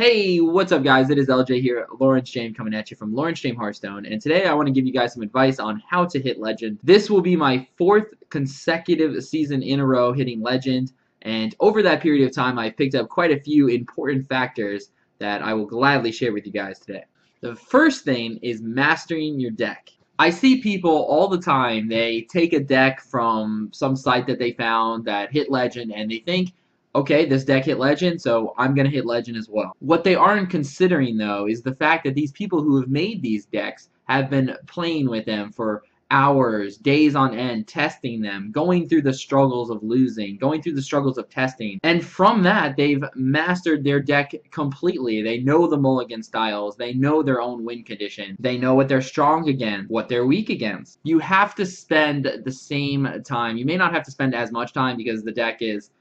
Hey, what's up guys? It is LJ here, Lawrencejame coming at you from Lawrencejame Hearthstone, and today I want to give you guys some advice on how to hit Legend. This will be my 4th consecutive season in a row hitting Legend, and over that period of time I've picked up quite a few important factors that I will gladly share with you guys today. The first thing is mastering your deck. I see people all the time, they take a deck from some site that they found that hit Legend and they think, okay, this deck hit Legend, so I'm going to hit Legend as well. What they aren't considering, though, is the fact that these people who have made these decks have been playing with them for hours, days on end, testing them, going through the struggles of losing, going through the struggles of testing. And from that, they've mastered their deck completely. They know the mulligan styles. They know their own win condition. They know what they're strong against, what they're weak against. You have to spend the same time. You may not have to spend as much time because the deck is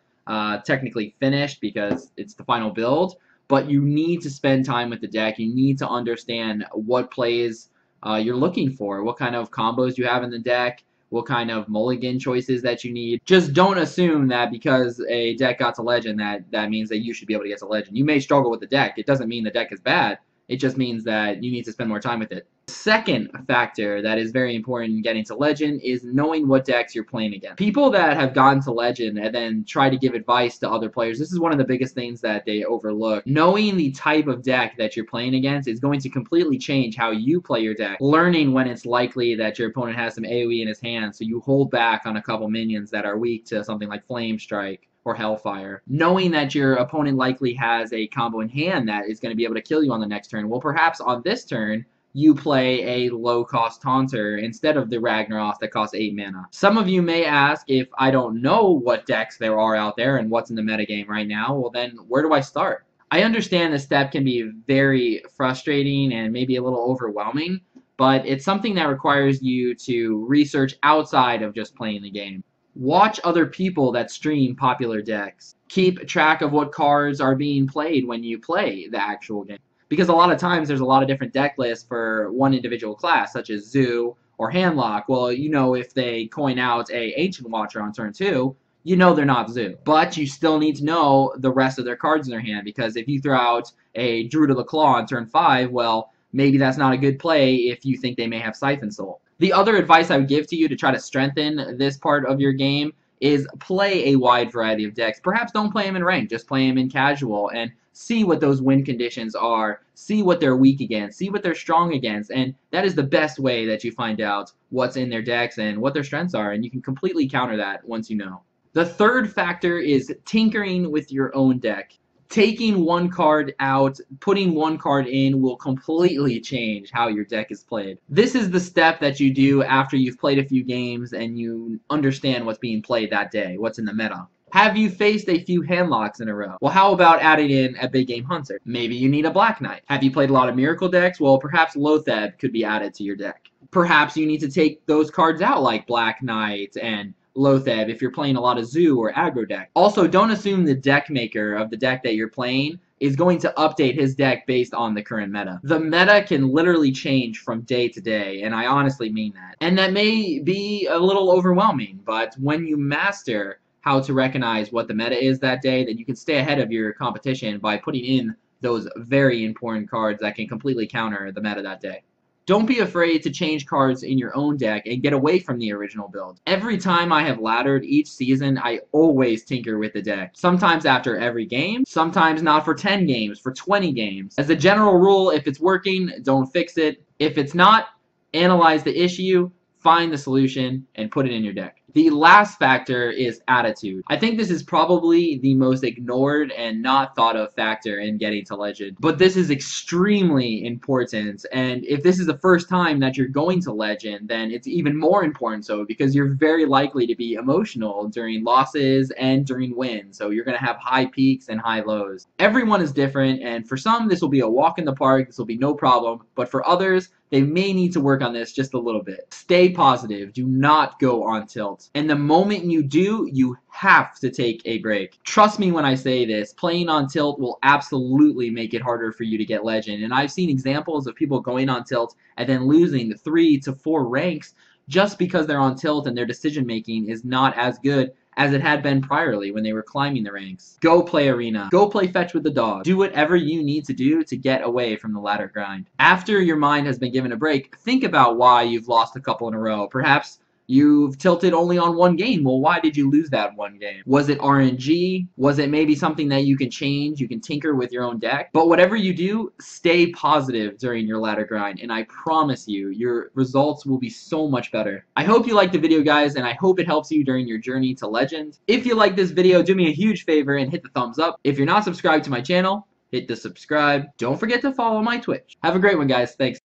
technically finished because it's the final build, but you need to spend time with the deck. You need to understand what plays you're looking for, what kind of combos you have in the deck, what kind of mulligan choices that you need. Just don't assume that because a deck got to Legend that means that you should be able to get to Legend. You may struggle with the deck. It doesn't mean the deck is bad. It just means that you need to spend more time with it. The second factor that is very important in getting to Legend is knowing what decks you're playing against. People that have gotten to Legend and then try to give advice to other players, this is one of the biggest things that they overlook. Knowing the type of deck that you're playing against is going to completely change how you play your deck. Learning when it's likely that your opponent has some AoE in his hand, so you hold back on a couple minions that are weak to something like Flame Strike or Hellfire. Knowing that your opponent likely has a combo in hand that is going to be able to kill you on the next turn. Well, perhaps on this turn, you play a low-cost Taunter instead of the Ragnaros that costs 8 mana. Some of you may ask, if I don't know what decks there are out there and what's in the metagame right now, well then, where do I start? I understand this step can be very frustrating and maybe a little overwhelming, but it's something that requires you to research outside of just playing the game. Watch other people that stream popular decks. Keep track of what cards are being played when you play the actual game. Because a lot of times there's a lot of different deck lists for one individual class, such as Zoo or Handlock. Well, you know, if they coin out a Ancient Watcher on turn 2, you know they're not Zoo. But you still need to know the rest of their cards in their hand, because if you throw out a Druid of the Claw on turn 5, well, maybe that's not a good play if you think they may have Siphon Soul. The other advice I would give to you to try to strengthen this part of your game is play a wide variety of decks. Perhaps don't play them in ranked, just play them in casual and see what those win conditions are, see what they're weak against, see what they're strong against, and that is the best way that you find out what's in their decks and what their strengths are, and you can completely counter that once you know. The third factor is tinkering with your own deck. Taking one card out, putting one card in will completely change how your deck is played. This is the step that you do after you've played a few games and you understand what's being played that day, what's in the meta. Have you faced a few Handlocks in a row? Well, how about adding in a big game Hunter? Maybe you need a Black Knight. Have you played a lot of Miracle decks? Well, perhaps Loatheb could be added to your deck. Perhaps you need to take those cards out like Black Knight and Loatheb if you're playing a lot of Zoo or aggro deck. Also, don't assume the deck maker of the deck that you're playing is going to update his deck based on the current meta. The meta can literally change from day to day, and I honestly mean that. And that may be a little overwhelming, but when you master how to recognize what the meta is that day, then you can stay ahead of your competition by putting in those very important cards that can completely counter the meta that day. Don't be afraid to change cards in your own deck and get away from the original build. Every time I have laddered each season, I always tinker with the deck. Sometimes after every game, sometimes not for 10 games, for 20 games. As a general rule, if it's working, don't fix it. If it's not, analyze the issue, find the solution, and put it in your deck. The last factor is attitude. I think this is probably the most ignored and not thought of factor in getting to Legend, but this is extremely important, and if this is the first time that you're going to Legend, then it's even more important so, because you're very likely to be emotional during losses and during wins, so you're going to have high peaks and high lows. Everyone is different, and for some this will be a walk in the park, this will be no problem, but for others, they may need to work on this just a little bit. Stay positive. Do not go on tilt. And the moment you do, you have to take a break. Trust me when I say this, playing on tilt will absolutely make it harder for you to get Legend. And I've seen examples of people going on tilt and then losing 3 to 4 ranks just because they're on tilt and their decision making is not as good as it had been priorly when they were climbing the ranks. Go play arena. Go play fetch with the dog. Do whatever you need to do to get away from the ladder grind. After your mind has been given a break, think about why you've lost a couple in a row. Perhaps you've tilted only on one game. Well, why did you lose that one game? Was it RNG? Was it maybe something that you can change? You can tinker with your own deck? But whatever you do, stay positive during your ladder grind, and I promise you, your results will be so much better. I hope you liked the video, guys, and I hope it helps you during your journey to Legend. If you like this video, do me a huge favor and hit the thumbs up. If you're not subscribed to my channel, hit the subscribe. Don't forget to follow my Twitch. Have a great one, guys. Thanks.